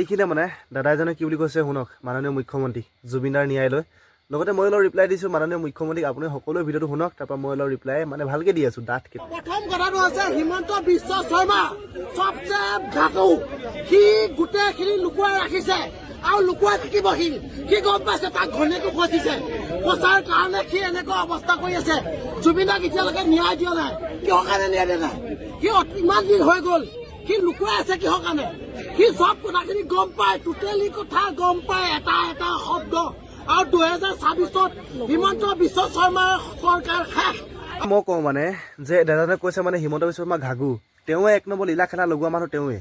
এইখিনিয়ে মানে দাদাইজনে কি বুলি কৈছে শুনক, মাননীয় মুখ্যমন্ত্ৰী জুবিনদাৰ ন্যায় লৈ। লগতে মই অলপ ৰিপ্লাই দিছোঁ মাননীয় মুখ্যমন্ত্ৰীক, আপুনি সকলো ভিডিঅ'টো শুনক, তাৰপৰা মই অলপ ৰিপ্লাই মানে ভালকৈ দি আছোঁ ডাঠকৈ। প্ৰথম কথাটো হৈছে হিমন্ত বিশ্ব শৰ্মা চবচে ঘাটু। সি গোটেইখিনি লুকুৱাই ৰাখিছে আৰু লুকুৱাই থাকিব। সি গম পাইছে তাক ঘনীয়েকো ফচিছে, ফচাৰ কাৰণে সি এনেকুৱা অৱস্থা কৰি আছে। জুবিনক এতিয়ালৈকে ন্যায় দিয়া নাই। কিহৰ কাৰণে ন্যায় দিয়া নাই? সি ইমান দিন হৈ গ'ল, সি লুকুৱাই আছে কিহৰ কাৰণে? সি চব কথাখিনি গম পায়, টোটেলি কথা গম পায়, এটা এটা শব্দ। আৰু 2026 হিমন্ত বিশ্ব শৰ্মাৰ চৰকাৰ শেষ। মই কওঁ মানে যে দাদাজনে কৈছে মানে হিমন্ত বিশ্ব শৰ্মা ঘাগু, তেওঁৱে এক নম্বৰ লীলা খেলা লগোৱা মানুহ তেওঁৱে।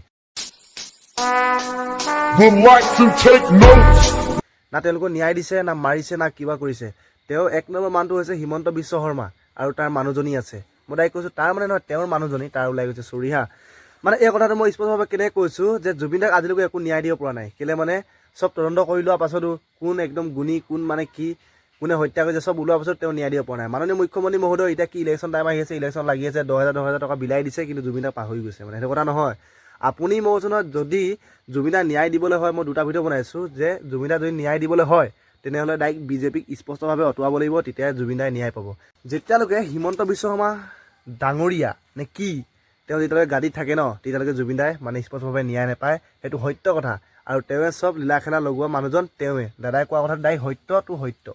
না তেওঁলোকক ন্যায় দিছে, না মাৰিছে, না কিবা কৰিছে। তেওঁ এক নম্বৰ মানুহটো হৈছে হিমন্ত বিশ্ব শৰ্মা আৰু তাৰ মানুহজনী আছে। মই ডাইৰেক্ট কৈছোঁ তাৰ মানে নহয়, তেওঁৰ মানুহজনী তাৰ ওলাই গৈছে চৰিহা। মানে এই কথাটো মই স্পষ্টভাৱে কেনেকৈ কৈছোঁ যে জুবিনদাক আজিলৈকে একো ন্যায় দিব পৰা নাই। কেলৈ মানে চব তদন্ত কৰি লোৱাৰ পাছতো কোন একদম গুণী, কোন মানে কি, কোনে হত্যা কৰিছে চব ওলোৱাৰ পাছত তেওঁ ন্যায় দিব পৰা নাই। মাননীয় মুখ্যমন্ত্ৰী মহোদয় এতিয়া কি ইলেকশ্যন টাইম আহি আছে, ইলেকশ্যন লাগি আছে, 10,000 টকা বিলাই দিছে, কিন্তু জুবিনদাক পাহৰি গৈছে। মানে সেইটো কথা নহয়। আপুনি মই কৈছোঁ নহয়, যদি জুবিনদাক ন্যায় দিবলৈ হয়, মই দুটা ভিডিঅ' বনাইছোঁ যে জুবিনদাক যদি ন্যায় দিবলৈ হয় তেনেহ'লে ডাইৰেক্ট বিজেপিক স্পষ্টভাৱে আঁতৰাব লাগিব, তেতিয়াই জুবিনদাই ন্যায় পাব। যেতিয়ালৈকে হিমন্ত বিশ্ব শৰ্মা ডাঙৰীয়া নে কি তেওঁ যেতিয়ালৈকে গাদীত থাকে ন, তেতিয়ালৈকে জুবিনদাই মানে স্পষ্টভাৱে ন্যায় নাপায়। সেইটো সত্য কথা। আৰু তেওঁৱে চব লীলা খেলা লগোৱা মানুহজন তেওঁৱে। দাদাই কোৱা কথাটো ডাইৰেক্ট সত্যটো সত্য।